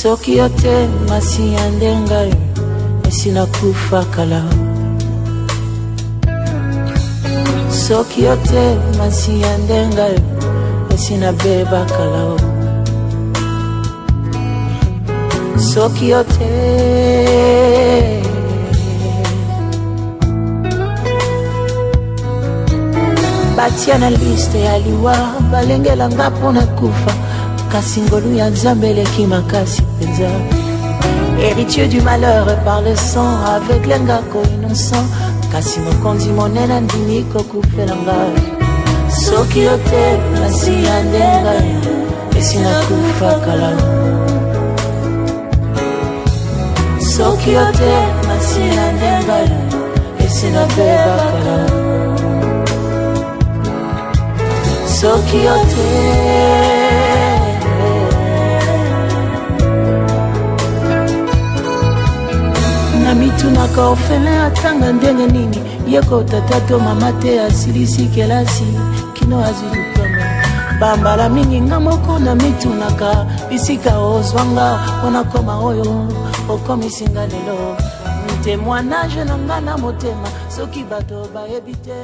Soki yote masi yandenga esina kufa kala. Soki yote masi yandenga esina beba kala. Soki yote batia na liste ya liwa balengela ngapo na kufa kasi ngolu ya nzambele ki makasi penza. Héritier du malheur par le sang avec l'engako innocent kasi mokonzi monena ndimi kokufela ngai. Soki yote masi yandenga esina kufa kala. Soki yote masi yandenga esina beba kala. Soki yote na mitunaka ofele atanga ndenge nini yeko tatato mama te asilisi kelasi kino azilukama bambala mingi nga moko na mitunaka bisika ozwanga onakoma oyo okomisinga lelo témoignage na nga na motema soki bato bayebi te.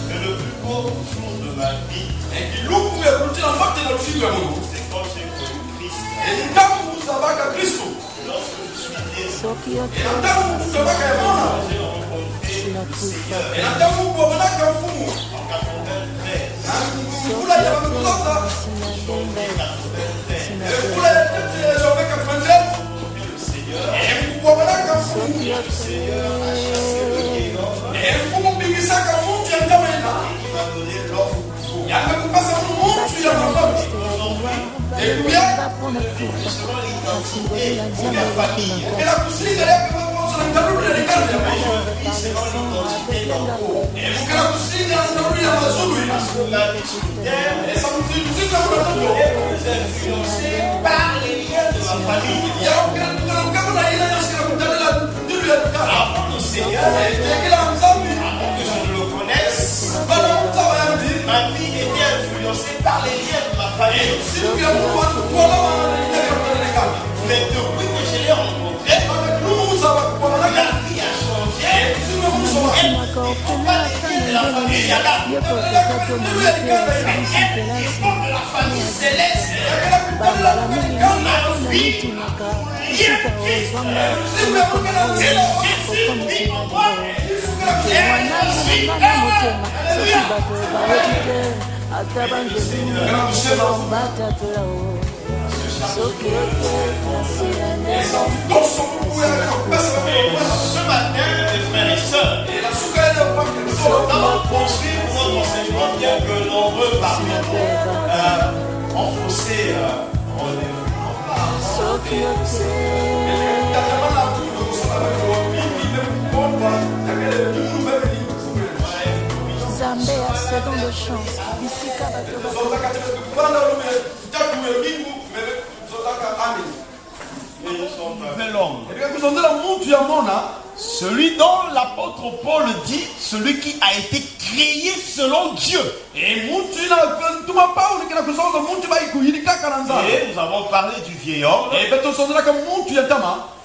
Et le plus beau jour de ma vie, c'est quand j'ai connu Christ. Lorsque je suis né, j'ai rencontré le Seigneur. En par les liens de ma famille. Avant le Seigneur, avant que je ne le connaisse, ma vie était influencée par les liens de ma famille. Mais depuis que je l'ai rencontré, la vie a changé. Elle ne dépend pas des liens de la famille. Elle dépend de la famille céleste. Ma vie, ce matin, mes frères et sœurs, dans poursuivre notre enseignement, bien que nombreux parmi nous ont faussé rendez-vous. Zambé a seconde chance. Ici, Nouvel homme. Celui dont l'apôtre Paul dit, celui qui a été créé selon Dieu. Et nous avons parlé du vieil homme.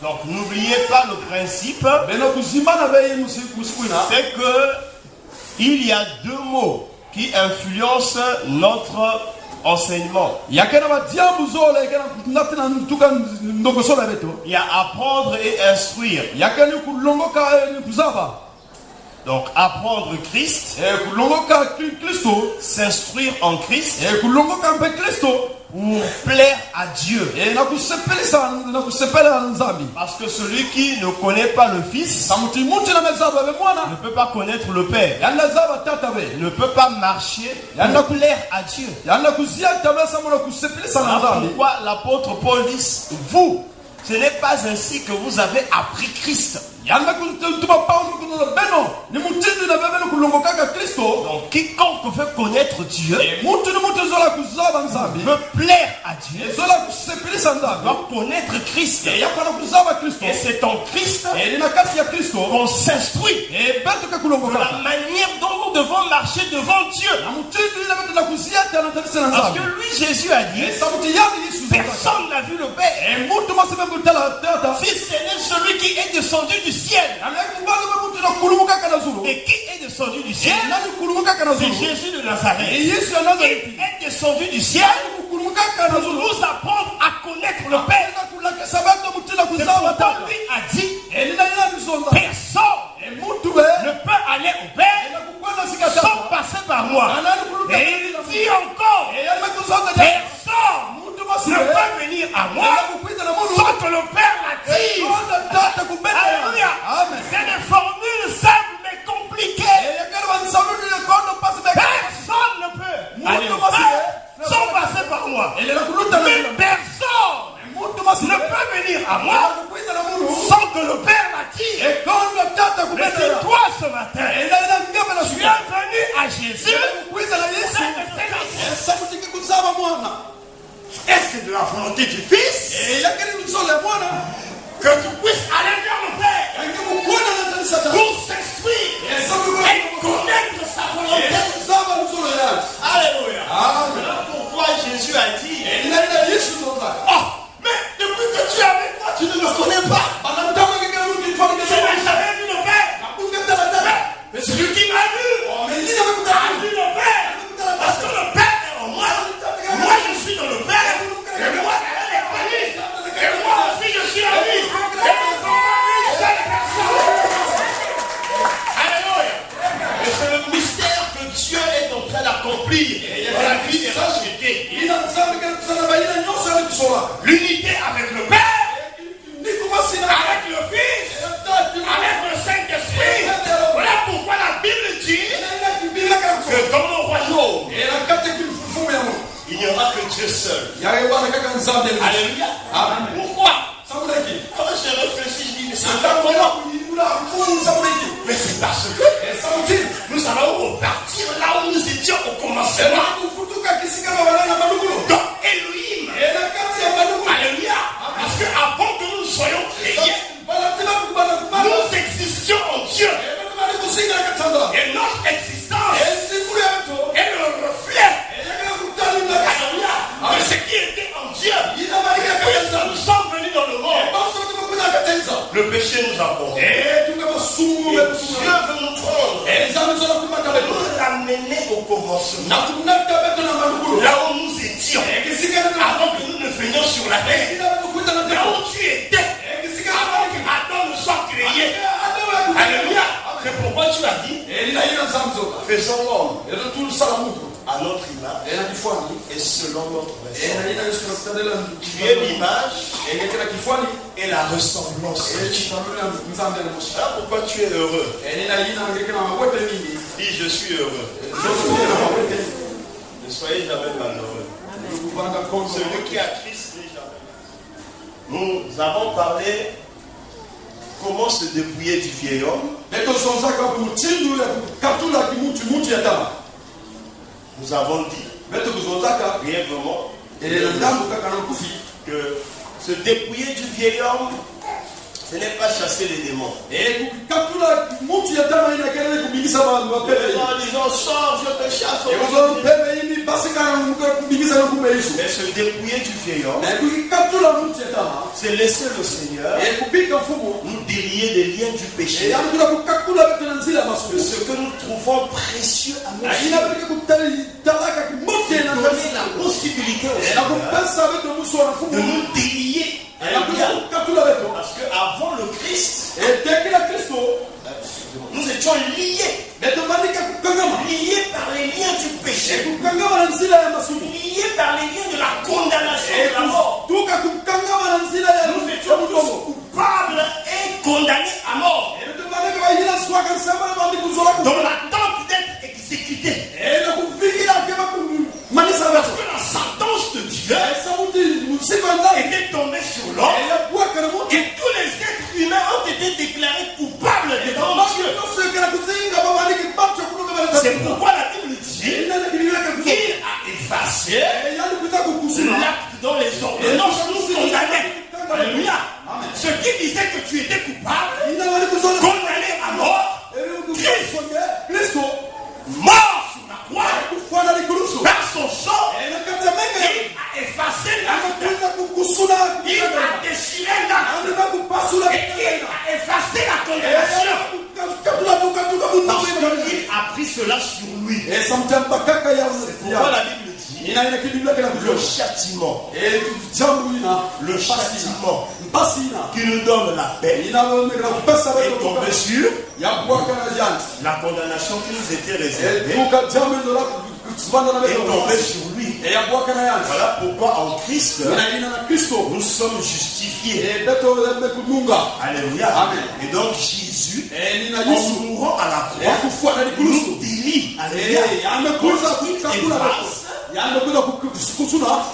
Donc n'oubliez pas le principe. C'est que il y a deux mots qui influencent notre enseignement. Il y a apprendre et instruire. Donc apprendre Christ, s'instruire en Christ, pour plaire à Dieu. Parce que celui qui ne connaît pas le Fils ne peut pas connaître le Père, ne peut pas marcher pour plaire à Dieu. Voilà pourquoi l'apôtre Paul dit, vous, ce n'est pas ainsi que vous avez appris Christ. Donc quiconque veut connaître Dieu veut plaire à Dieu, doit connaître Christ. Et c'est en Christ qu'on s'instruit de la manière dont nous devons marcher devant Dieu. Parce que lui, Jésus a dit, personne n'a vu le Père, si ce n'est celui qui est descendu du ciel. Et qui est descendu du ciel? C'est Jésus de Nazareth. Il est descendu du ciel pour nous apprendre à connaître le Père. C'est pourquoi lui a dit, personne ne peut aller au Père sans passer par moi. Et il dit encore, personne ne peut venir à moi sans que le Père l'attire. Alléluia. C'est des formules simples mais compliquées. Personne ne peut aller au Père sans passer par moi. Mais personne ne peut venir à moi sans que le Père l'attire. Et c'est toi ce matin, tu es venu à Jésus. Est-ce que de la volonté du Fils que tu puisses aller vers le Père pour Dieu seul. Alléluia. Pourquoi? Quand je réfléchis, je dis, mais c'est comment? Mais c'est parce que nous allons repartir là où nous étions au commencement. Donc Elohim. Alléluia. Parce qu'avant que nous soyons créés, nous existions en Dieu. Et notre existence est le reflet de ce qui était en Dieu. Nous sommes venus dans le monde. Le péché nous a porté. Et Dieu veut nous prendre. Nous ramener au commencement. Là où nous étions. Avant que nous ne venions sur la terre. Là où tu étais. Avant que Adam ne soit créé. Alléluia. C'est pourquoi tu as dit, faisons l'homme à notre image et selon notre ressemblance. Tu es l'image et la ressemblance. Voilà pourquoi tu es heureux. Dis, je suis heureux. Ne soyez jamais malheureux. Celui qui a Christ n'est jamais. Nous avons parlé comment se dépouiller du vieil homme. Nous avons dit brièvement que se dépouiller du vieil homme, ce n'est pas chasser les démons. En disant sors, je te chasse. Mais se dépouiller du vieil homme, c'est laisser le Seigneur nous délier des liens du péché. De ce que nous trouvons précieux à nos vies. Donner la possibilité au Seigneur de nous délier. Parce qu'avant le Christ, nous étions liés. Liés par les liens du péché. Liés par les liens de la condamnation de la mort. Nous étions tous coupables et condamnés à mort. Dans l'attente d'être exécutés. Parce que la sentence de Dieu était tombée sur l'homme et tous les êtres humains ont été déclarés coupables devant Dieu. C'est pourquoi la Bible dit qu'il a effacé l'acte dans les ordonnances nous condamnait. Alléluia. Ce qui disait que tu étais coupable, condamné à mort, Christ mort sur la croix, par son sang, il a effacé l'acte, il a déchiré l'acte, et il a effacé la condamnation. Parce qu'il a pris cela sur lui. C'est pourquoi la Bible dit le châtiment qui nous donne la paix est tombé sur la condamnation qui nous était réservée est tombée sur lui. Voilà pourquoi en Christ nous sommes justifiés. Alléluia. Et donc Jésus, en mourant à la croix, nous délie. Alléluia.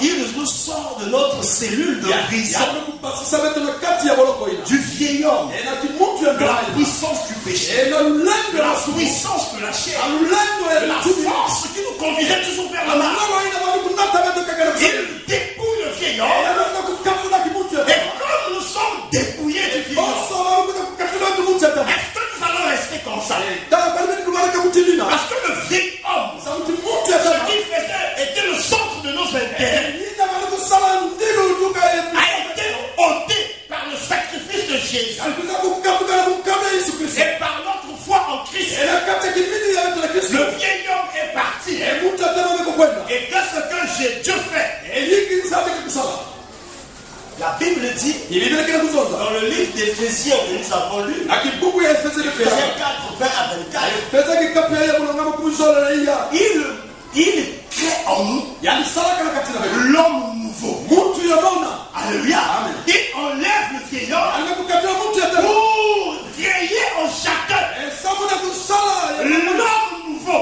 Il nous sort de notre cellule de prison, du vieil homme, de la puissance du péché, de la puissance de la chair, de la force qui nous conduisait toujours vers le mal. Il dépouille le vieil homme. Et comme nous sommes dépouillés du vieil homme, est-ce que nous allons rester comme ça? Parce que le vieil homme, ce qu'il faisait était le centre de nos intérêts, a été ôté par le sacrifice de Jésus et par notre foi en Christ. Le vieil homme est parti. Et qu'est-ce que Dieu fait? La Bible dit dans le livre d'Éphésiens que nous avons lu, Éphésiens 4, 20 à 24, il crée en nous l'homme nouveau. Alléluia. Il enlève le vieil homme pour créer en chacun l'homme nouveau,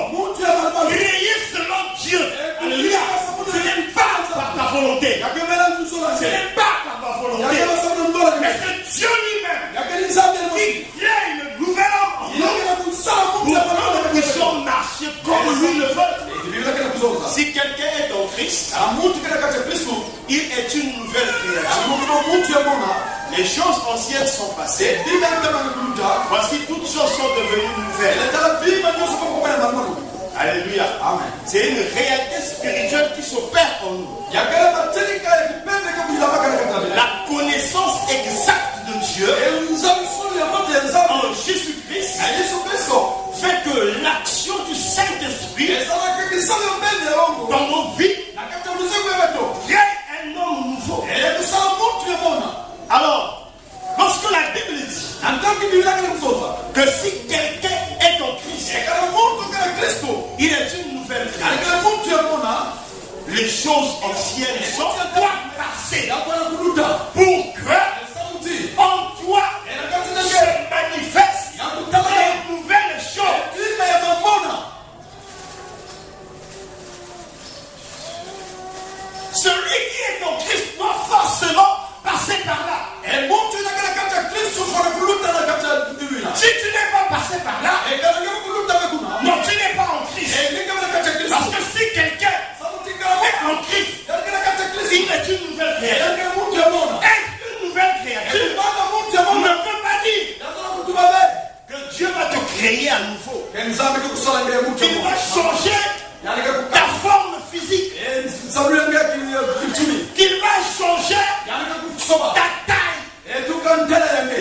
créé selon Dieu. Alléluia. Ce n'est pas par Les choses anciennes sont passées. Voici toutes choses sont devenues nouvelles. Alléluia. Amen. C'est une réalité spirituelle qui s'opère en nous. La connaissance exacte de Dieu en Jésus-Christ fait que l'action du Saint-Esprit dans nos vies crée un homme nouveau. Alors, lorsque la Bible dit que si quelqu'un est en Christ, il est une nouvelle créature. Les choses anciennes sont passées pour que en toi se manifeste les nouvelles choses. Celui qui est en Christ doit forcément passer par là. Si tu n'es pas passé par là, non, tu n'es pas en Christ. Parce que si quelqu'un est en Christ, il est une nouvelle créature. Être une nouvelle créature ne peut pas dire que Dieu va te créer à nouveau. Il va changer ta forme physique. Qu'il va changer ta taille. Si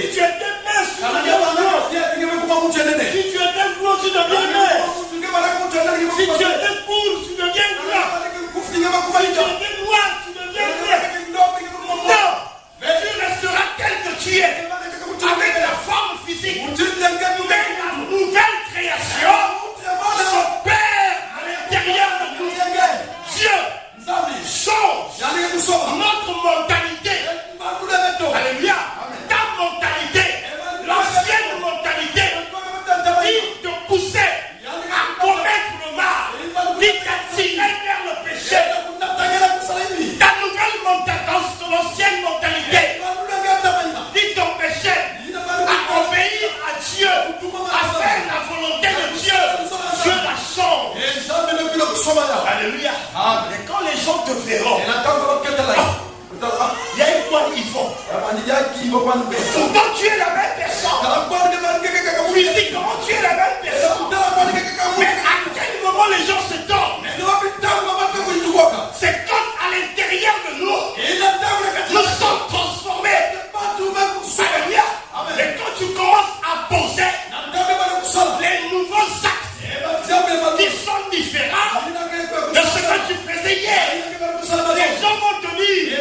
tu étais mince, tu deviens gros. Si tu étais gros, tu deviens mince. Si tu étais court, tu deviens gras. Si tu étais noir, tu deviens blanc. Non, tu resteras tel que tu es, avec la forme physique. Mais la nouvelle création s'opère à l'intérieur de nous. Dieu change notre mentalité. Alléluia. Ta mentalité, l'ancienne mentalité qui te poussait à commettre le mal, qui t'attirait vers le péché. Ta nouvelle mentalité, l'ancienne mentalité qui t'empêchait à obéir à Dieu, à faire la volonté de Dieu. Dieu la change. Alléluia. Et quand les gens te verront, il y a une fois ils vont. Pourtant tu es la même personne. Physiquement tu es la même personne. Mais à quel moment les gens se tombent? C'est quand à l'intérieur de nous, nous sommes transformés. Alléluia. Et quand tu commences à poser les nouveaux actes qui sont différents de ce que tu faisais hier, les gens vont te dire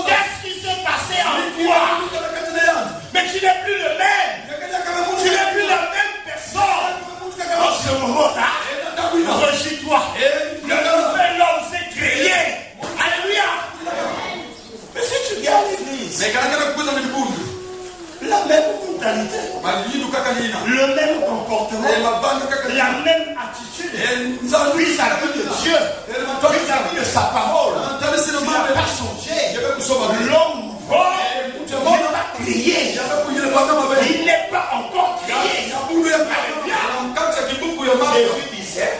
qu'est-ce qui s'est passé en toi. Mais tu n'es plus le même. Tu n'es plus la même personne. En ce moment-là, régis-toi. Le nouvel homme s'est créé. Alléluia. Mais si tu viens à l'église, la même mentalité, le même comportement, la même attitude vis-à-vis de Dieu, vis-à-vis de sa parole, tu n'as pas changé. L'homme nouveau n'est pas créé. Il n'est pas encore créé. Jésus disait,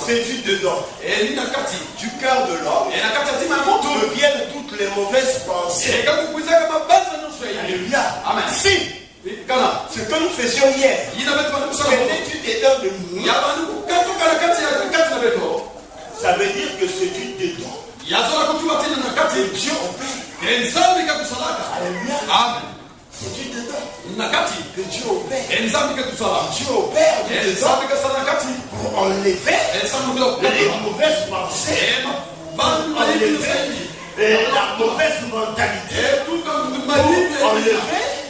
c'est du dedans, du cœur de l'homme, d'où viennent toutes les mauvaises pensées. Alléluia. Amen. Si ce que nous faisions hier, c'était du dedans de nous, ça veut dire que c'est du dedans. Et Dieu opère. Alléluia. Amen. C'est du dedans que Dieu opère. Dieu opère du dedans pour enlever les mauvaises pensées, enlever la mauvaise mentalité, enlever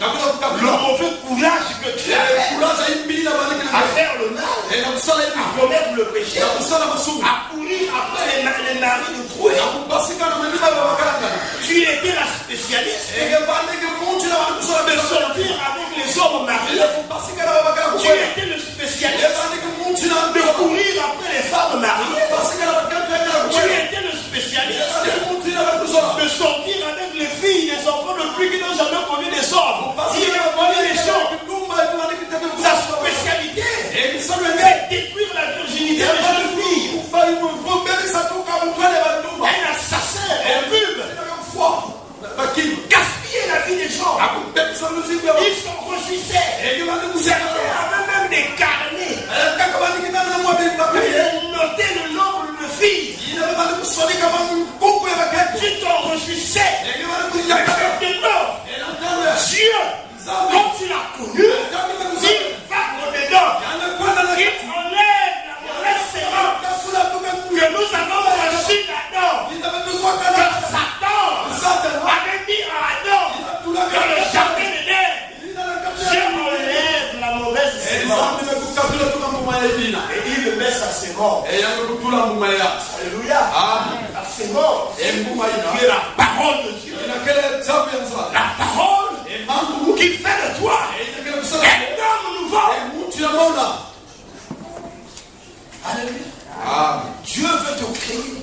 le mauvais courage que tu as à faire le mal, à commettre le péché, à courir après les maris de trouée. Tu étais la spécialiste de sortir avec les hommes mariés. Tu étais le spécialiste de courir après les femmes mariées. Tu étais le spécialiste de sortir avec les filles, les enfants de pluie qui n'ont jamais connu des hommes. Il a connu les gens. Sa spécialité, c'est détruire la virginité des jeunes filles. Un assassin, un pub. Certains avaient même des carnets pour noter le nombre de fils. Si tu en reçus 7, maintenant, Dieu, comme tu l'as connu, il va au-dedans. Il enlève la mauvaise sémence que nous avons reçue d'Adam. Que Satan avait dit à Adam dans le jardin d'Éden. Dieu enlève la mauvaise sémence. Et il le met sa sémence. Alléluia. La sémence, qui est la parole de Dieu. La parole qui fait de toi un homme nouveau. Alléluia. Dieu veut te créer.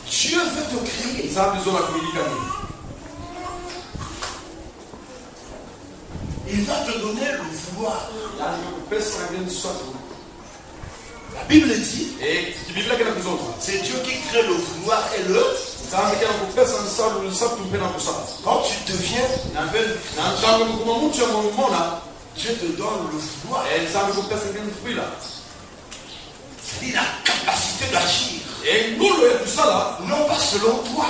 Dieu veut te créer. Il va te donner le vouloir. La Bible dit, c'est Dieu qui crée le vouloir et le. Quand tu deviens nouvelle, Dieu te donne le vouloir. C'est la capacité d'agir. Non pas selon toi,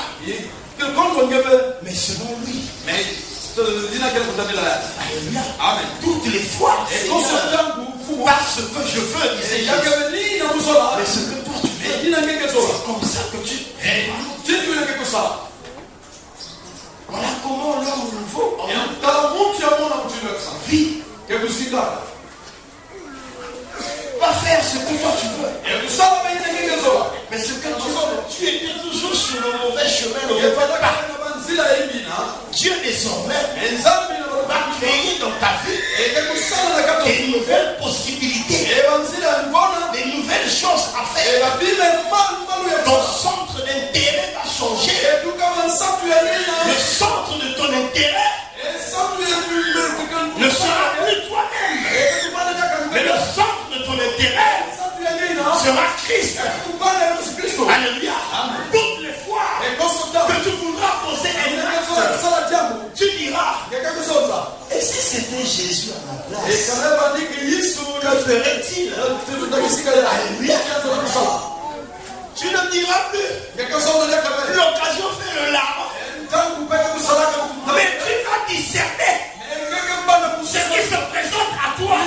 mais selon lui. Alléluia. Amen. Toutes les fois, pas ce que je veux, disait Jésus, mais ce que toi tu veux. C'est comme ça que tu es. Voilà comment l'homme nouveau vit. Pas faire ce que toi tu veux, mais ce que tu veux. Tu étais toujours sur le mauvais chemin, le mauvais pas. Dieu désormais va créer dans ta vie des nouvelles possibilités, des nouvelles choses à faire. Ton centre d'intérêt va changer. Le centre de ton intérêt ne sera plus toi-même, mais le centre de ton intérêt sera Christ. Alléluia. Toutes les fois que tu voudras poser un acte, tu diras, et si c'était Jésus à ma place, que ferait-il? Alléluia. Tu ne diras plus. L'occasion fait le larme. Mais tu vas discerner ce qui se présente à toi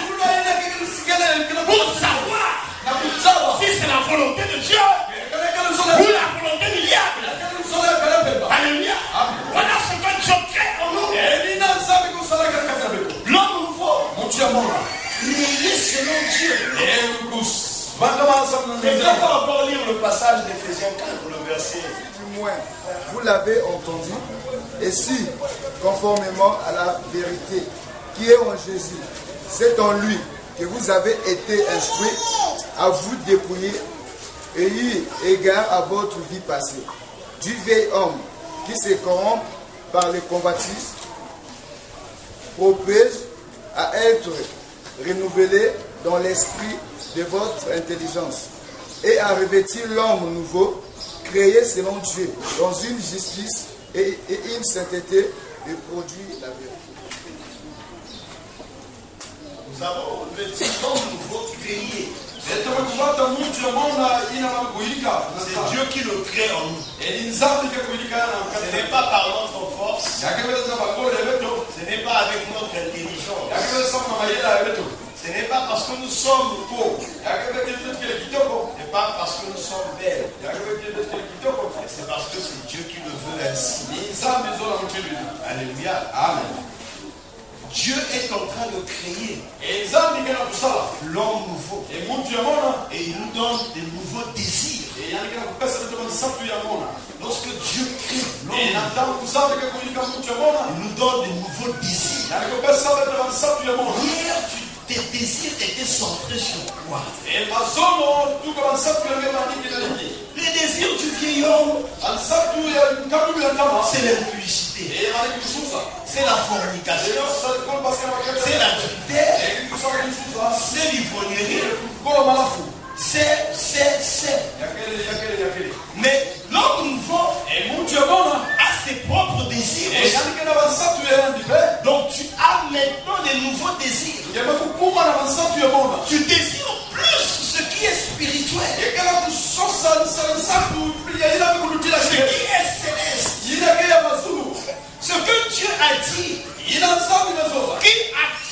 pour savoir si c'est la volonté de Dieu ou la volonté du diable. Alléluia. Voilà ce que Dieu crée en nous. L'homme nouveau, créé selon Dieu. Je ne vais pas encore lire le passage d'Éphésiens 4, le verset. Vous l'avez entendu, et si, conformément à la vérité qui est en Jésus, c'est en lui que vous avez été instruits à vous dépouiller et eu égard à votre vie passée, du vieil homme qui se corrompt par les convoitises, propose à être renouvelé dans l'esprit de votre intelligence et à revêtir l'homme nouveau, créé selon Dieu, dans une justice et une sainteté de produire la vérité. Nous avons le homme nouveau créé. C'est Dieu qui le crée en nous. Ce n'est pas par notre force. Ce n'est pas avec notre intelligence. Ce n'est pas parce que nous sommes pauvres. Ce n'est pas parce que nous sommes belles. C'est parce que c'est Dieu qui le veut ainsi. Alléluia. Amen. Dieu est en train de créer l'homme nouveau. Et il nous donne des nouveaux désirs. Lorsque Dieu crée l'homme, il nous donne des nouveaux désirs. Hier, tes désirs étaient centrés sur quoi? Les désirs du vieil homme, c'est l'impudicité, c'est la fornication, c'est l'adultère, c'est l'ivrognerie, c'est. Mais l'homme nouveau a ses propres désirs aussi. Donc tu as maintenant des nouveaux nouveau désir. Tu désires plus ce qui est spirituel. Ce qui est céleste. Ce que Dieu a dit. Qu'il a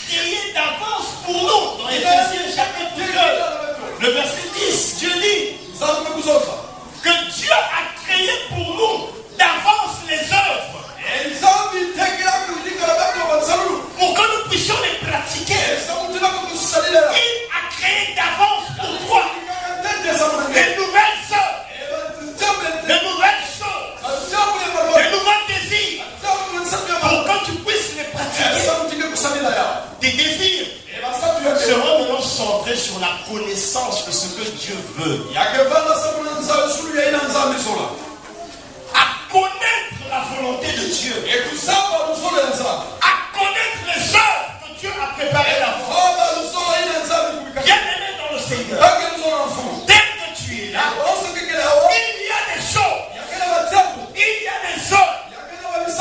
créé d'avance pour nous. Dans Éphésiens chapitre 2, le verset 10, Dieu dit que Dieu a créé pour nous d'avance les œuvres. Pour que nous puissions les pratiquer. Il a créé d'avance pour toi des nouvelles œuvres, des nouvelles choses, des nouveaux désirs, pour que tu puisses les pratiquer. Tes désirs seront maintenant centrés sur la connaissance de ce que Dieu veut. À connaître la volonté de Dieu. À connaître les œuvres que Dieu a préparées d'avance. Bien-aimé dans le Seigneur, dès que tu es là, il y a des choses, il y a des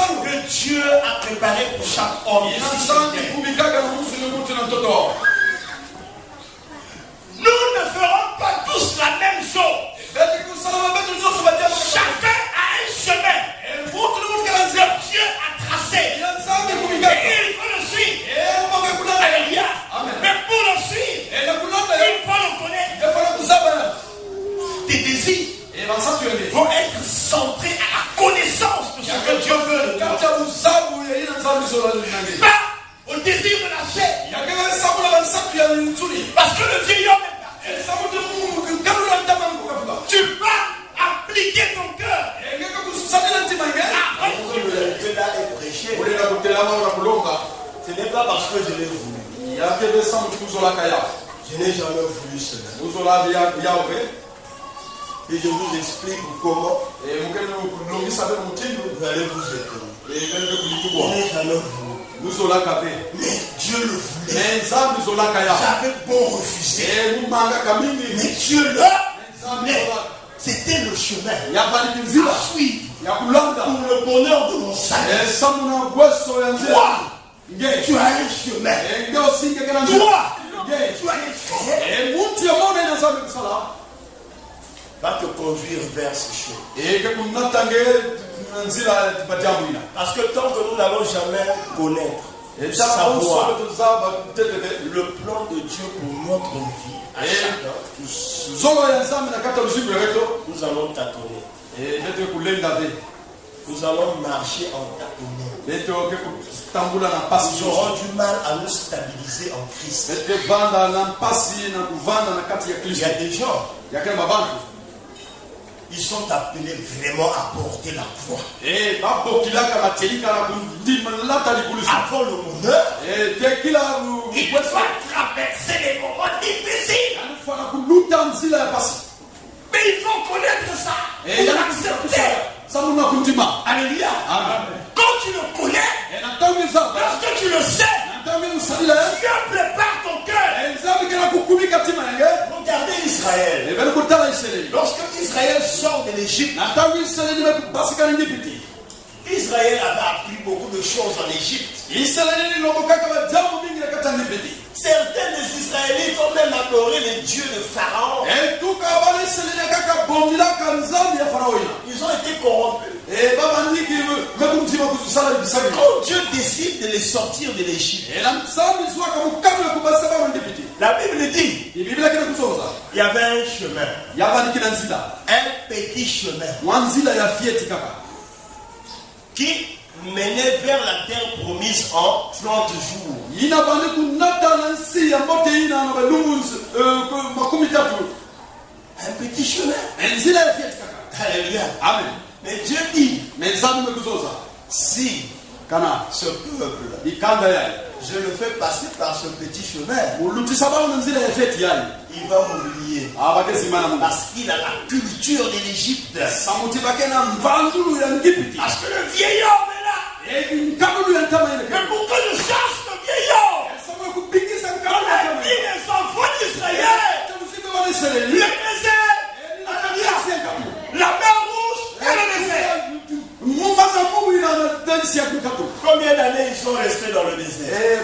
œuvres que Dieu a préparées pour chaque homme. Nous ne ferons pas tous la même chose. Chacun a un chemin que Dieu a tracé. Et il faut le suivre. Alléluia. Mais pour le suivre, il faut le connaître. Tes désirs vont être centrés à la connaissance de ce que Dieu veut. Pas au désir de la chair. Parce que le vieil homme est parti. Tu vas appliquer ton cœur. Ce n'est pas parce que je l'ai voulu. Je n'ai jamais voulu cela. Et je vous explique comment vous allez vous étonner. Je n'ai jamais voulu. Mais Dieu le voulait. J'avais beau refuser. Mais Dieu le voulait. C'était le chemin à suivre pour le bonheur de mon salut. Toi, tu as un chemin. Toi, tu as un chemin. Va te conduire vers ce chemin. Parce que tant que nous n'allons jamais connaître, savoir le plan de Dieu pour notre vie, à chacun, nous allons tâtonner. Nous allons marcher en tâtonnant. Nous aurons du mal à nous stabiliser en Christ. Il y a des gens, ils sont appelés vraiment à porter la foi. Avant le bonheur, ils doivent traverser les moments difficiles. Mais il faut connaître ça et l'accepter. Alléluia. Quand tu le connais, lorsque tu le sais, Dieu prépare ton cœur. Regardez Israël. Lorsque Israël sort de l'Égypte, Israël avait appris beaucoup de choses en Égypte. Certains des Israélites ont même adoré les dieux de Pharaon. Ils ont été corrompus. Quand Dieu décide de les sortir de l'Égypte, la Bible dit il y avait un chemin, un petit chemin qui menait vers la terre promise en 30 jours. Un petit chemin. Alléluia. Amen. Mais Dieu dit, si ce peuple, je le fais passer par ce petit chemin, il va m'oublier. Parce qu'il a la culture de l'Égypte. Parce que le vieil homme est là. Mais pour que je chasse le vieil homme, on a dit les enfants d'Israël, le désert, la mer rouge et le désert. Combien d'années ils sont restés dans le désert?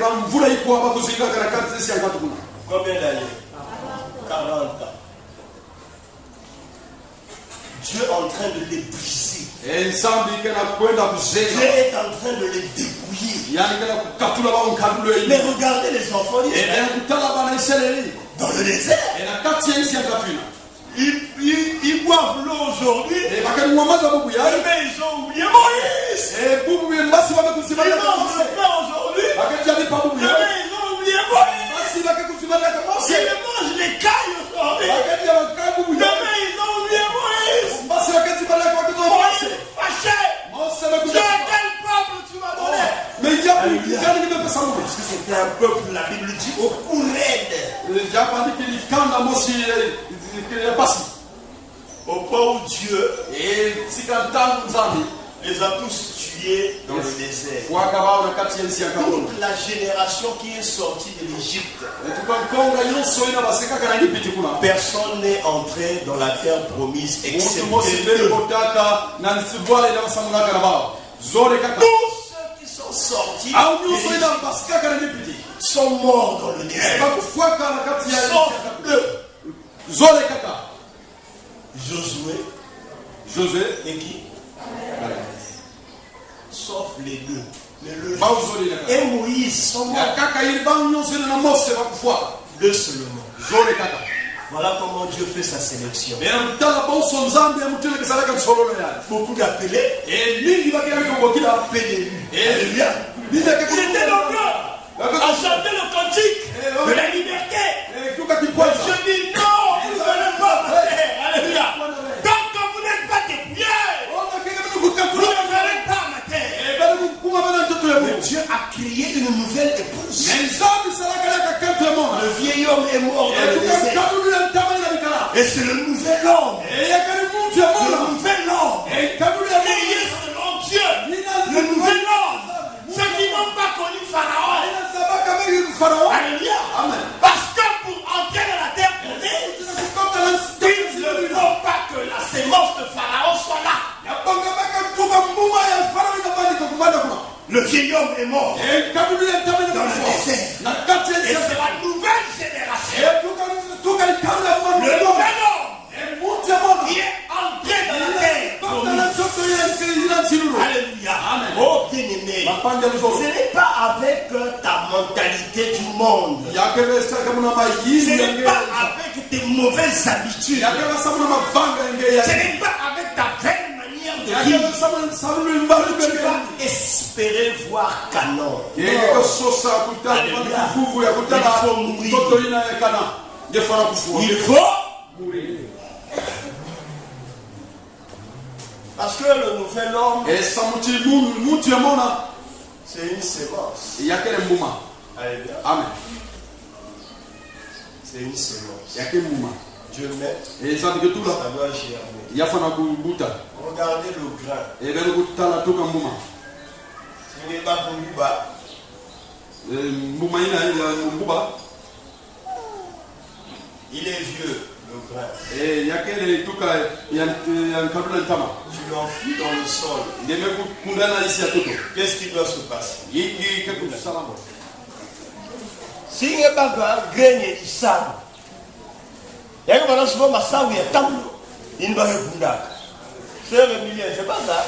Combien d'années? 40 ans. Dieu est en train de les briser. Dieu est en train de les dépouiller. Mais regardez les enfants d'Israël. Dans le désert. Ils boivent l'eau aujourd'hui. Mais ils ont oublié Moïse. Ils mangent le pain aujourd'hui. Mais ils ont oublié Moïse. Ils mangent les cailles aujourd'hui. Mais ils ont oublié Moïse. Moïse fâché. Quel peuple tu m'as donné? Parce que c'était un peuple, la Bible dit, au cou raide. Au point où Dieu les a tous tués dans le désert. Toute la génération qui est sortie de l'Égypte, personne n'est entré dans la terre promise excepté eux. Tous ceux qui sont sortis sont morts dans le désert. Sauf eux. Josué et qui? Sauf les deux. Et Moïse sont morts. Deux seulement. Voilà comment Dieu fait sa sélection. Beaucoup d'appelés. Il était nombreux à chanter le cantique de la liberté. Dieu dit non, vous ne venez pas. Alléluia. Donc vous n'êtes pas dépouillés. Vous ne venez pas matin. Mais Dieu a créé une nouvelle épouse. Le vieil homme est mort dans le désert. Et c'est le nouvel homme. Le nouvel homme. Créé selon Dieu. Le nouvel homme. Ceux qui n'ont pas connu Pharaon. Alléluia. Parce que pour entrer dans la terre promise, ils ne veulent pas que la sémence de Pharaon soit là. Le vieil homme est mort dans le désert. Et c'est la nouvelle génération. Le nouvel homme qui est entré dans la terre promise. Alléluia. Oh bien-aimé, ce n'est pas avec ta mentalité du monde. Ce n'est pas avec tes mauvaises habitudes. Ce n'est pas avec ta vaine manière de vivre que tu vas espérer voir Canaan. Il faut mourir. Il faut mourir. Parce que le nouvel homme, c'est une sémence. Amen. C'est une sémence. Dieu met, ça doit germer. Regardez le grain. Ce n'est pas il est vieux, le grain. Tu l'enfuis dans le sol. Qu'est-ce qui doit se passer? Si il n'y a pas de grain et du sable, il y a un souvent ma sable et un il ne va pas Sœur Emilie, c'est pas ça.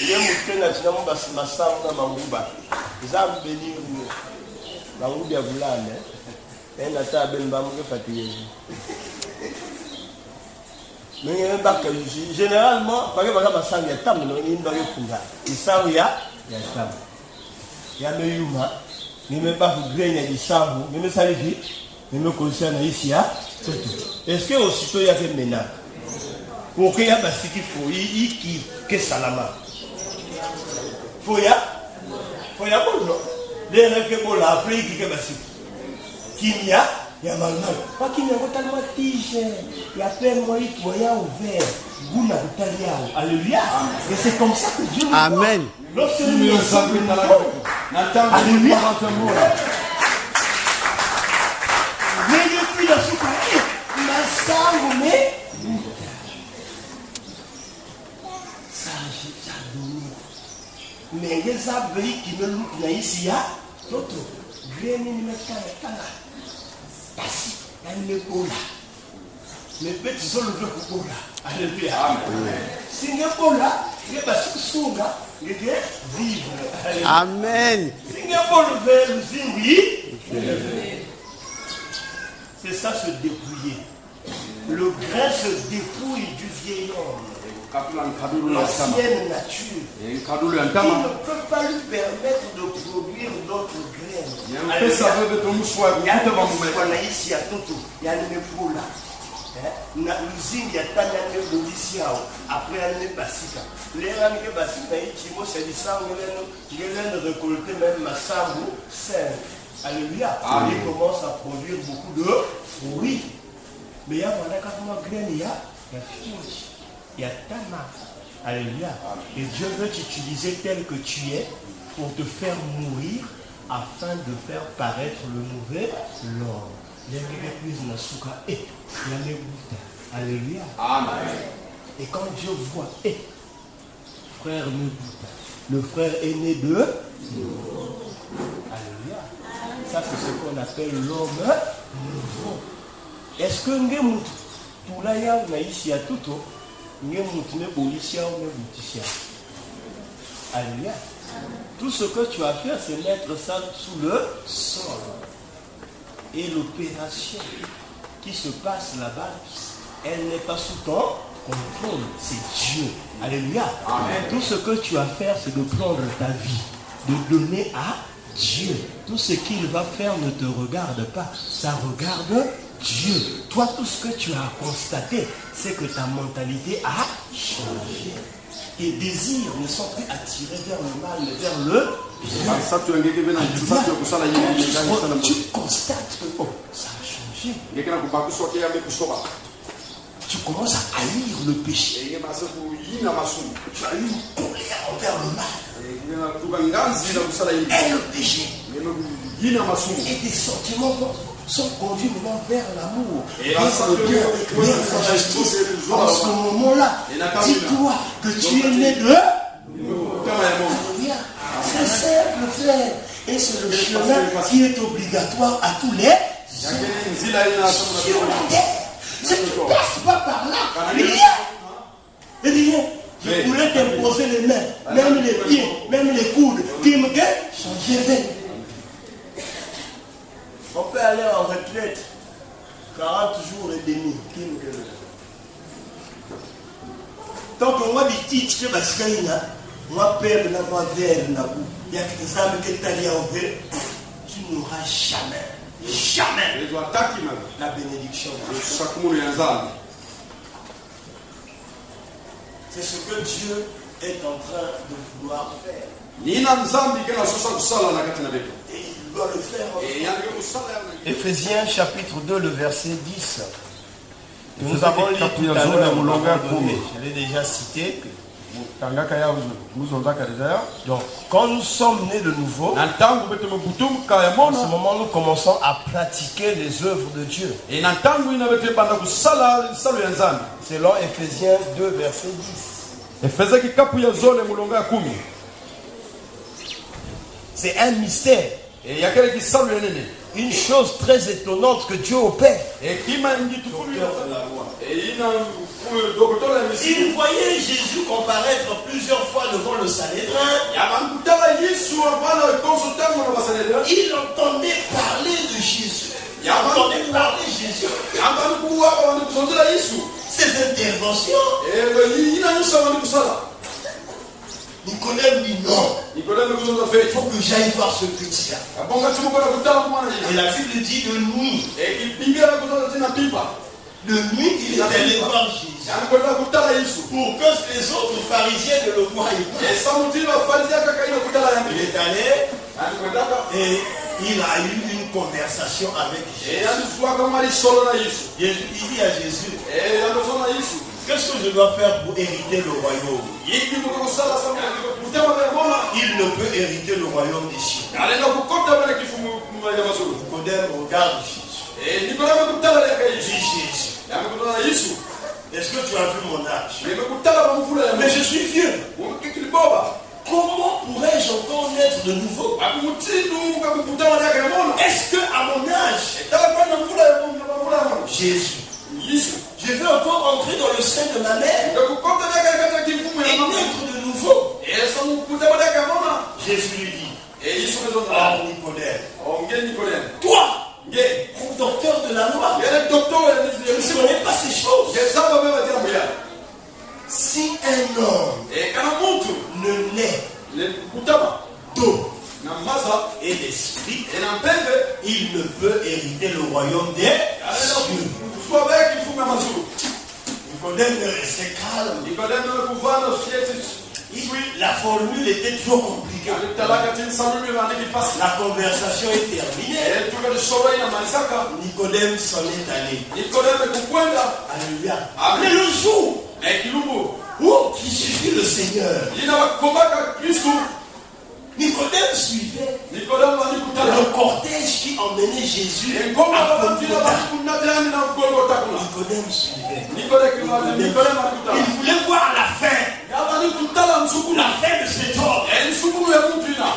Il y a un mouton naturellement ma sable dans ma mouba. Ils ont béni ma mouba boulane. Et la table est fatiguée. Mais il y a un bac généralement, parce que ma sable il y a table, il ne va pas fouiller. Il sable il y a table. Il y a le yuma. Il ne pas vous grainer du sang, il me salue, il me concerne ici. Est-ce que aussitôt il y a des ménages? Pour qu'il y ait un qu'il faut, il que salama. Faut y a bon non. Les règles là après il y a basi. Qu'il y a mal. Pas qu'il y a tellement tige. Il y a plein de moyens ouvert. Gouna Italia. Alléluia. Et c'est comme ça que Dieu. Amen. Alléluia. Mais depuis la soupe, ma sangue, mais ça a donné. Mais les abris qui me louent ici, d'autres greni nimetana basi na nimebola mepeti zolo kubola. Alléluia. Singebola nge basi kusunga nge vivre. Amen. Singebola vers zimbi. C'est ça se dépouiller. Le grain se dépouille du vieil homme. L'ancienne nature. Il ne peut pas lui permettre de produire d'autres graines. Na usine ya tanya ne bolisi yao après année basika les années basika itimo c'est du sang ngelen récolter même masambu 5. Alléluia. Il commence à produire beaucoup de fruits. Mais il y a vraiment graine, il y a fiche, il y a tama. Alléluia. Et Dieu veut t'utiliser tel que tu es pour te faire mourir afin de faire paraître le nouvel l'homme. Alléluia. Amen. Et quand Dieu voit, frère Nebouta, le frère est né de Alléluia. Ça c'est ce qu'on appelle l'homme nouveau. Est-ce que Ngemut Toulaya Naïsia Tuto Ngemut Nebolisia ou Neboutissia? Alléluia. Tout ce que tu as fait, c'est mettre ça sous le sol. Et l'opération qui se passe là-bas, elle n'est pas sous ton contrôle, c'est Dieu. Alléluia. Amen. Tout ce que tu as à faire, c'est de prendre ta vie, de donner à Dieu. Tout ce qu'il va faire ne te regarde pas, ça regarde Dieu. Toi, tout ce que tu as constaté, c'est que ta mentalité a changé. Tes désirs ne sont plus attirés vers le mal, mais vers le bien. Tu constates que ça a changé. Tu commences à haïr le péché. Tu as eu une colère envers le mal. Et le péché. Et tes sentiments sont conduits maintenant vers l'amour. Et vers le bien, vers la justice. En ce moment-là, dis-toi que tu es né de... C'est simple, frère. Et c'est le chemin qui est obligatoire à tous les hommes. Sur la terre. Si tu ne passes pas par là, rien. Je pourrais t'imposer les mains, même les pieds, même les coudes, qui me changer. On peut aller en retraite 40 jours et demi. Tant que moi, les titres, moi, père, moi, verre, il y a des âmes qui t'allient en verre, tu n'auras jamais la bénédiction. C'est ce que Dieu est en train de vouloir faire. Et il doit le faire. Éphésiens chapitre 2, le verset 10. Nous avons lu tout à l'heure, je l'ai déjà cité. Donc, quand nous sommes nés de nouveau, en ce moment, nous commençons à pratiquer les œuvres de Dieu. Selon Éphésiens 2, verset 10. C'est un mystère. Une chose très étonnante que Dieu opère. Il voyait Jésus comparaître plusieurs fois devant le Sanhédrin. Il entendait parler de Jésus. Ses interventions. Nicodème dit non. Il faut que j'aille voir ce petit-là. Et la Bible dit de nuit. De nuit, il est allé voir Jésus. Pour que les autres pharisiens ne le voient pas. Il est allé et il a eu une conversation avec Jésus. Il dit à Jésus, qu'est-ce que je dois faire pour hériter le royaume? Il ne peut hériter le royaume des cieux. Nicodème regarde Jésus. Dit Jésus, est-ce que tu as vu mon âge? Mais je suis vieux. comment pourrais-je encore naître de nouveau? Est-ce que à mon âge, Jésus, je vais encore entrer dans le sein de ma mère et naître de nouveau? Jésus lui dit, Nicodème, toi, un docteur de la loi, tu ne connais pas ces choses. Si un homme ne naît d'eau et d'esprit, il ne peut hériter le royaume des cieux. Nicodème est resté calme. La formule était trop compliquée. La conversation est terminée. Nicodème s'en est allé. Alléluia. Mais le jour où il suffit le Seigneur, Nicodème suivait le cortège qui emmenait Jésus à Golgotha. Nicodème suivait. Il voulait voir la fin. La fin de cet homme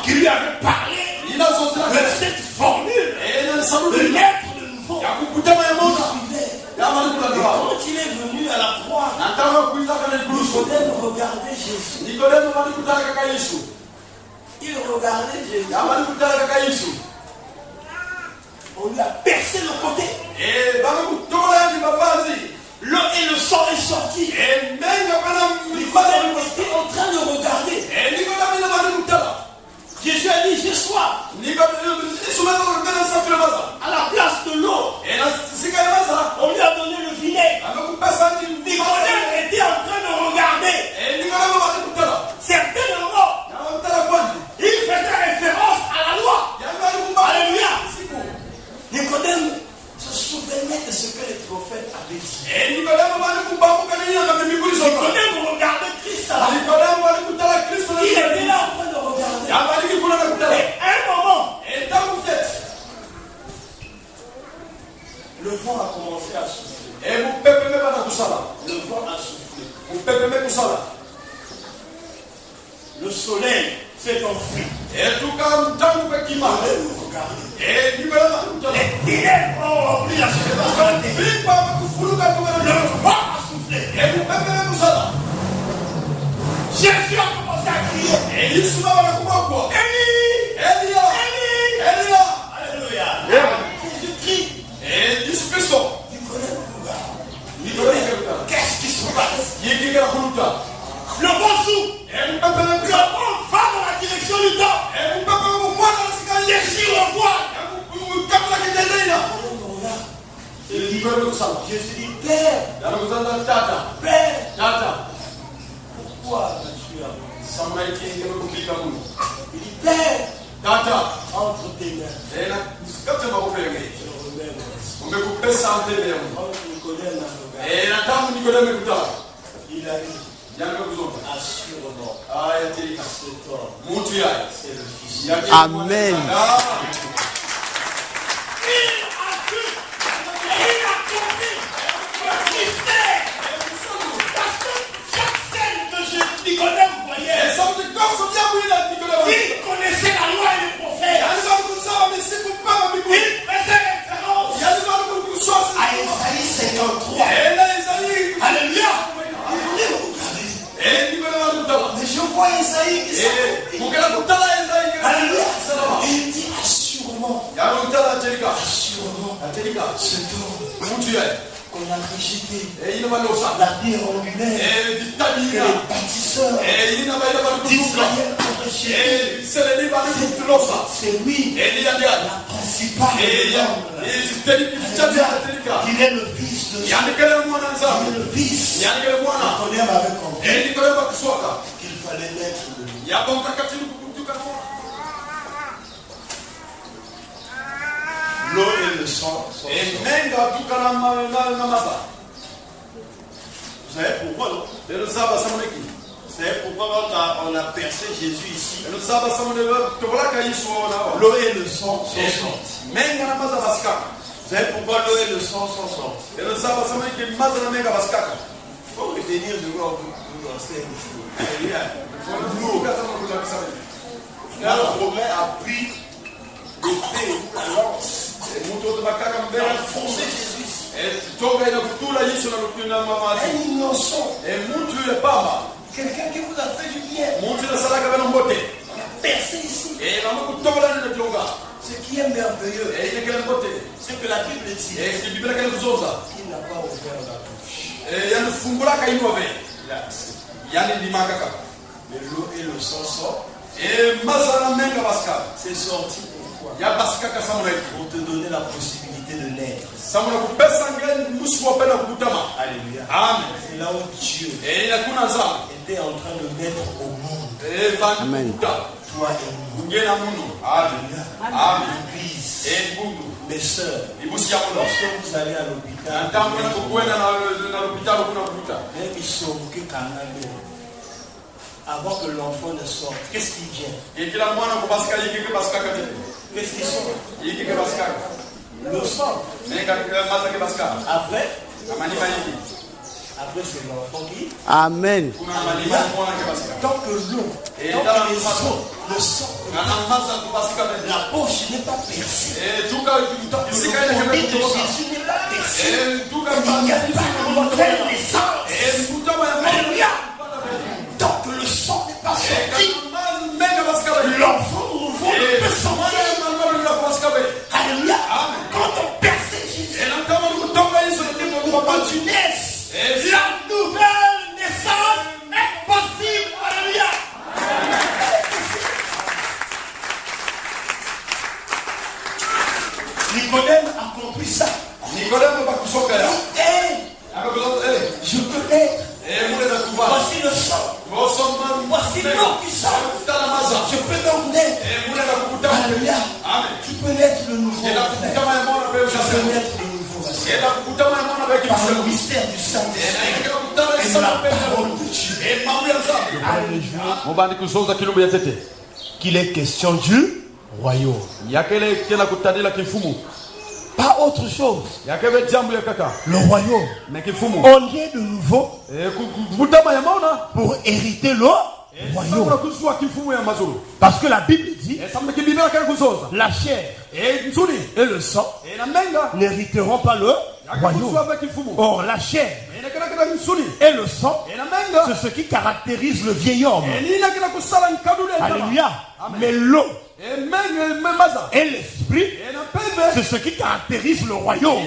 qui lui avait parlé de cette formule de naître de nouveau. Il suivait. Et quand il est venu à la croix, Nicodème regardait Jésus. Il regardait Jésus. On lui a percé le côté. L'eau et le sang est sorti. Nicodème était en train de regarder. Jésus a dit, j'ai soif. À la place de l'eau, on lui a donné le vinaigre. Nicodème était en train de regarder. Certainement, il faisait référence à la loi. Alléluia. Nicodème se souvenait de ce que les prophètes avaient dit. Nicodème regardait Christ à la croix. Il était là en train de regarder. Et à un moment, le vent a commencé à souffler. Le vent a soufflé. Le soleil s'est enfui. Les ténèbres ont rempli la surface. Le vent a soufflé. Jésus a commencé à crier. Élie, Alléluia. Jésus crie. Qu'est-ce qui se passe? Le vent souffle. Le vent va dans la direction du temps. Déchire le voile. Jésus dit, Père, pourquoi as-tu abandonné? Il dit, Père, entre tes mains, je remets mon esprit. Il a dit, assurément, cet homme, c'est le Fils. Amen. Il a compris le mystère. Parce que chaque scène que Nicodème voyait, il connaissait la loi et les prophètes. Il faisait référence à Isaïe 53. Alléluia. Mais je vois Isaïe qui s'appelle. Alléluia. Et il dit assurément. Cet homme qu'on a rejeté, la terre en lui-même, que les bâtisseurs d'Israël ont rejeté. C'est lui la principale. Il est le fils de Dieu. Il est le fils. Nicodème avait compris qu'il fallait naître de lui. L'eau et le sang sont. Vous savez pourquoi, non? Vous savez pourquoi on a percé Jésus ici? L'eau et le sang sont sortis. Vous savez pourquoi l'eau et le sang sont sortis? faut retenir de quoi vous enseigne ici. Quand Romain a pris l'épée ou la lance, il a foncé Jésus. Un innocent. Quelqu'un qui vous a fait du bien. Percé ici. Ce qui est merveilleux, c'est que la Bible dit qu'il n'a pas ouvert la bouche. Mais l'eau et le sang sortent. C'est sorti pourquoi? Pour te donner la possibilité de naître. Alléluia. Amen. C'est là où Dieu était en train de mettre au monde. Amen. Toi et nous. Alléluia. Amen. L'église. Mes soeurs, lorsque vous allez à l'hôpital, même ils sont avant que l'enfant ne sorte, qu'est-ce qui vient? Qu'est-ce qui sort? Le sang. Après c'est l'enfant qui. Amen. Tant que l'eau, le sang, la poche n'est pas percée. Le conduit de Jésus n'est pas percé. Il n'y a pas de nouvelle naissance. Alléluia. Tant que le sang n'est pas sorti, l'enfant nouveau ne peut sortir. Alléluia. Quand on perce Jésus, pour que tu naisses, la nouvelle naissance est possible. Alléluia. Nicodème a compris ça. Je peux être. Voici le sang. Voici l'eau qui sort. Je peux donc naître. Alléluia. Tu peux naître le nouveau. Je peux naître le nouveau. Par le mystère du Saint-Esprit et de la parole de Dieu. Alléluia. Qu'il est question du royaume. Pas autre chose. Le royaume. On est de nouveau pour hériter le royaume. Parce que la Bible dit la chair et le sang n'hériteront pas le royaume. Or la chair et le sang, c'est ce qui caractérise le vieil homme. Alléluia. Mais l'eau et l'esprit, c'est ce qui caractérise le royaume.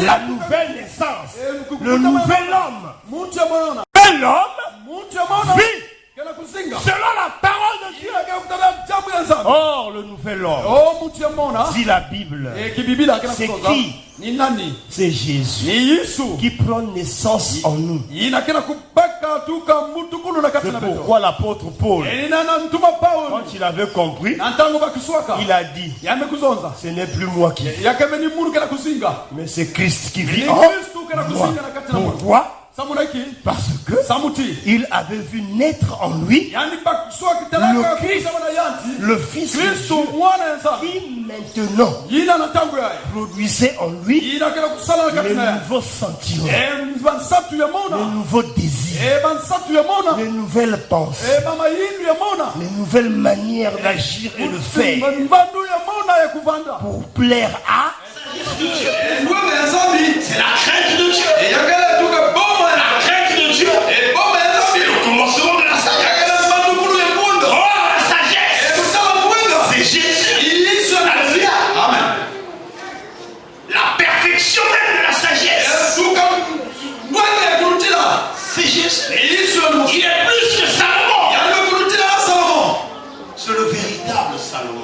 La nouvelle naissance, le nouvel homme. Et l'homme vit selon la parole de Dieu. Or le nouvel homme, dit la Bible, c'est qui? C'est Jésus qui prend naissance en nous. C'est pourquoi l'apôtre Paul, quand il avait compris, il a dit, ce n'est plus moi qui vis, mais c'est Christ qui vit en moi. Pourquoi? Parce que il avait vu naître en lui le Christ, le Fils de Dieu, qui maintenant produisait en lui les nouveaux sentiments, les nouveaux désirs, les nouvelles pensées, les nouvelles manières d'agir et de faire pour plaire à c'est la crainte de Dieu. La crainte de Dieu. C'est le commencement de la sagesse. Oh, la sagesse. C'est Jésus. Alléluia. Amen. La perfection même de la sagesse. C'est Jésus. Il est plus que Salomon. C'est le véritable Salomon.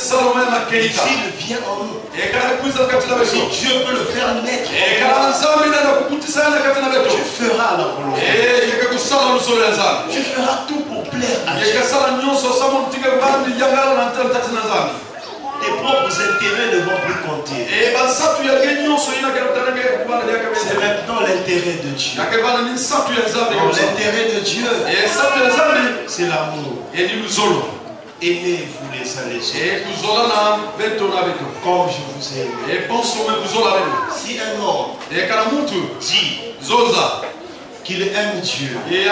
S'il vient en nous, si Dieu peut le faire naître, tu feras la volonté. Tu feras tout pour plaire à Dieu. Tes propres intérêts ne vont plus compter. C'est maintenant l'intérêt de Dieu. L'intérêt de Dieu, c'est l'amour. Aimez-vous les uns les autres comme je vous aime. Si un homme dit qu'il aime Dieu Et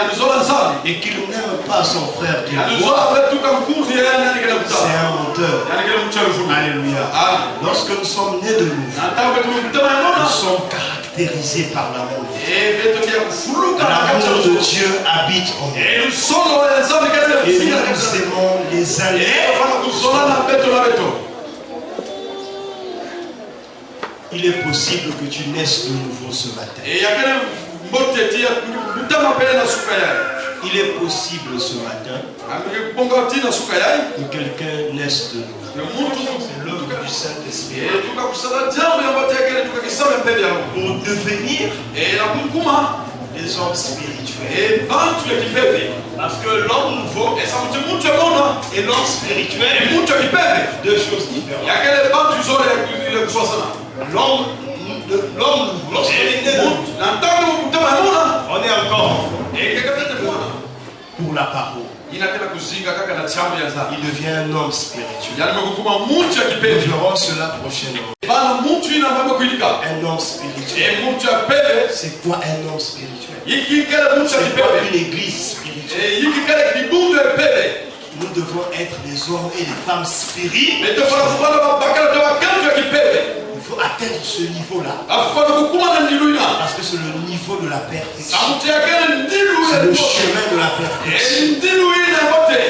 et qu'il n'aime pas son frère qu'il voit, c'est un menteur. Alléluia. Lorsque nous sommes nés de nouveau, nous sommes caractérisés par l'amour. L'amour de Dieu habite en nous. Et nous nous aimons les uns les autres. Il est possible que tu naisses de nouveau ce matin. Il est possible ce matin que quelqu'un naisse de nouveau. C'est l'œuvre du Saint-Esprit. Pour devenir des hommes spirituels. Parce que l'homme nouveau et l'homme spirituel, deux choses différentes. L'homme nouveau, lorsqu'on est né, on est encore pour la parole. Il devient un homme spirituel. Nous verrons cela prochainement. Un homme spirituel. C'est quoi un homme spirituel? C'est quoi une église spirituelle? Nous devons être des hommes et des femmes spirituels. Il faut atteindre ce niveau-là. Parce que c'est le niveau de la perfection. C'est le chemin de la perfection.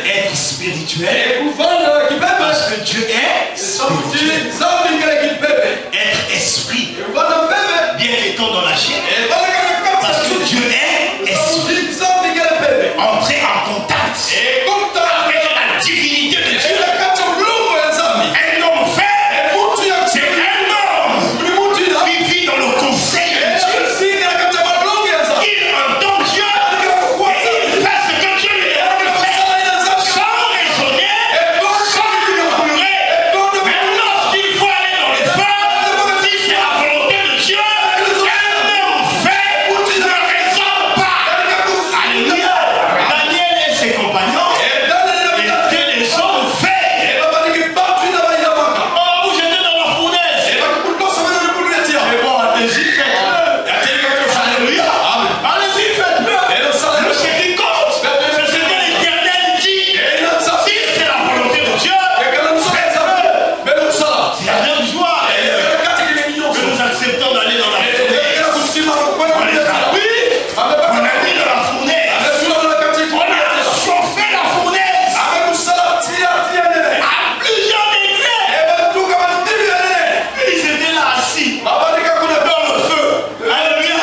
Être spirituel. Parce que Dieu est spirituel. Être esprit. Bien étant dans la chair. Parce que Dieu est esprit. Entrer en contact avec la divinité de Dieu. Un homme fait. C'est un homme qui vit dans le conseil de Dieu. Il entend Dieu et il fait ce que Dieu lui a fait sans raisonner, sans murmurer. Mais lorsqu'il faut aller dans les feux, si c'est la volonté de Dieu, un homme fait ne raisonne pas. Alléluia. Daniel et ses compagnons étaient des hommes faits. Oh, vous jetez dans la fournaise. Mais bon, allez-y, faites-le. Alléluia. Allez-y, faites-le. Ce qui compte, c'est ce que l'Éternel dit. Si c'est la volonté de Dieu, faites-le. C'est avec joie que nous acceptons d'aller dans la fournaise. Oui, on a mis dans la fournaise. On a chauffé la fournaise à plusieurs degrés. Ils étaient là assis dans le feu. Alléluia.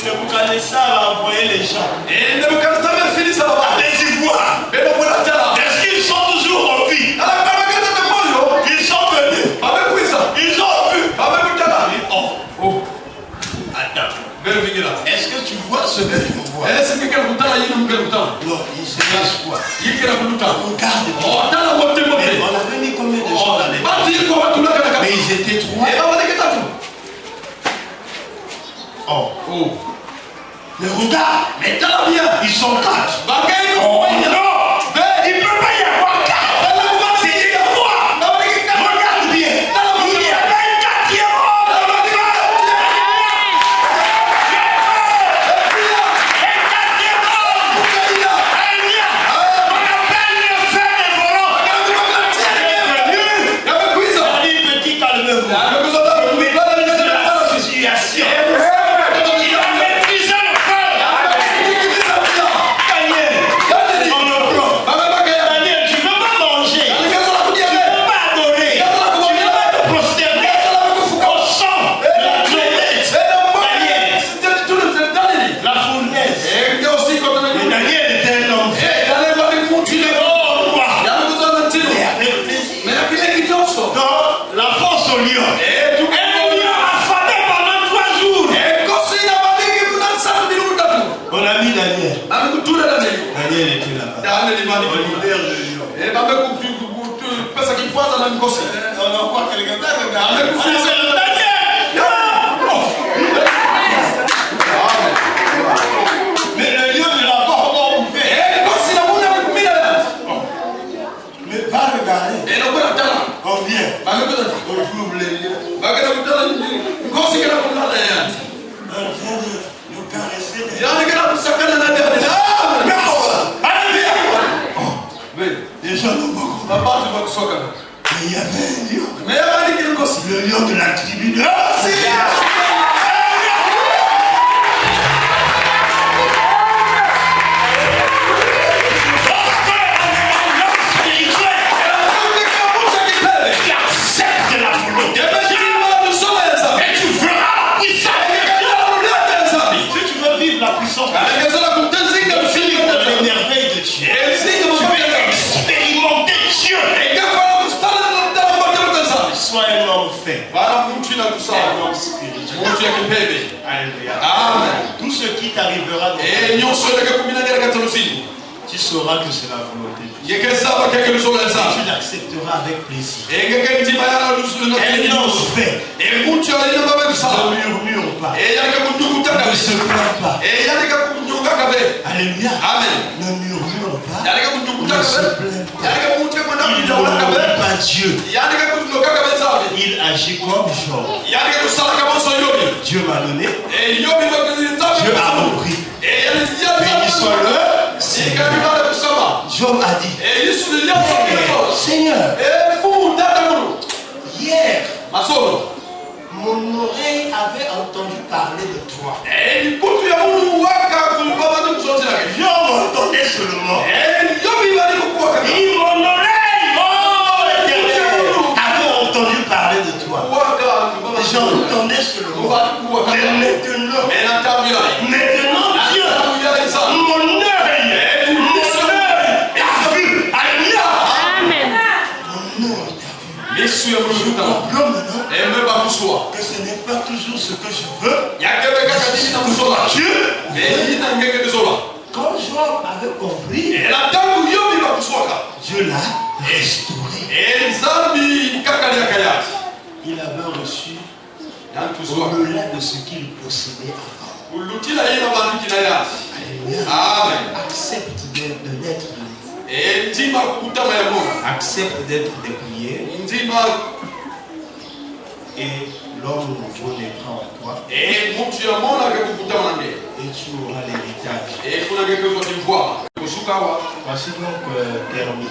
Nebuchadnezzar a envoyé les gens. Allez-y voir. Est-ce qu'ils sont toujours en vie? Ils sont venus. Ils ont vu. Oh. Attends. Est-ce que tu vois ce que je vois? Non, il se passe quoi? Regarde. Mais on avait mis combien de gens dans les mains? Mais ils étaient trois. Oh. Mais regarde. Mais t'as bien. Ils sont quatre. Oh non. Il ne peut pas y avoir quatre. C'est des trois. Regarde bien. Il y avait un quatrième homme dans le feu. Un quatrième homme. Alléluia. On appelle le feu des volants. Il est venu. Petit, calmez-vous. Je maîtrise la situation. Il a maîtrisé le feu. Daniel, on me prend. Daniel, tu ne veux pas manger. Tu ne veux pas adorer. Tu ne veux pas te prosterner au son de la trompette. Daniel, la fournaise. Mais Daniel était un homme fait. Tu ne veux pas quoi? Mais avec plaisir. Dans la force au lion. Un lion affamé pendant 3 jours. On a mis Daniel. Daniel était là-bas. On libère le lion. On envoie quelqu'un d'autre. Daniel. Mais le lion ne l'a pas encore ouvert. Mais va regarder. On vient. On ouvre les lions. On vient de Mabati bakusoka. Mais il y avait un lion. Mais il y a Le lion de la tribu de tout ce qui t'arrivera, tu sauras que c'est la volonté de Dieu. Tu l'accepteras avec plaisir. Et non fait. Ne murmure pas. Ne se plains pas. Alléluia. Ne murmure pas. Ne se plains pas. Il n'obéit pas Dieu. Il agit comme Job. Dieu m'a donné. Dieu a repris. Béni soit le Seigneur. Job a dit, Seigneur, hier, mon oreille avait entendu parler de toi. Job entendait seulement. Et mon oreille, avait entendu parler de toi. J'entendais seulement. Mais maintenant, Dieu, mon œil a vu. Alléluia. Amen. Mon œil a vu. Je comprends maintenant que ce n'est pas toujours ce que je veux. Dieu. Quand Job avait compris, Dieu l'a restauré. Il avait reçu au-delà de ce qu'il possédait avant. Alléluia. Accepte de l'être délivré. Accepte d'être dépouillé. Et l'homme nouveau naîtra en toi. Et tu auras l'héritage. Voici donc terminé.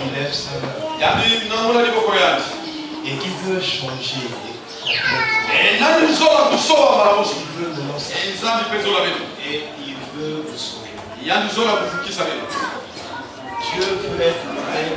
Il lève sa main. Et qui veut changer complètement. Il veut me lancer. Et il veut vous sauver. Dieu veut être prêt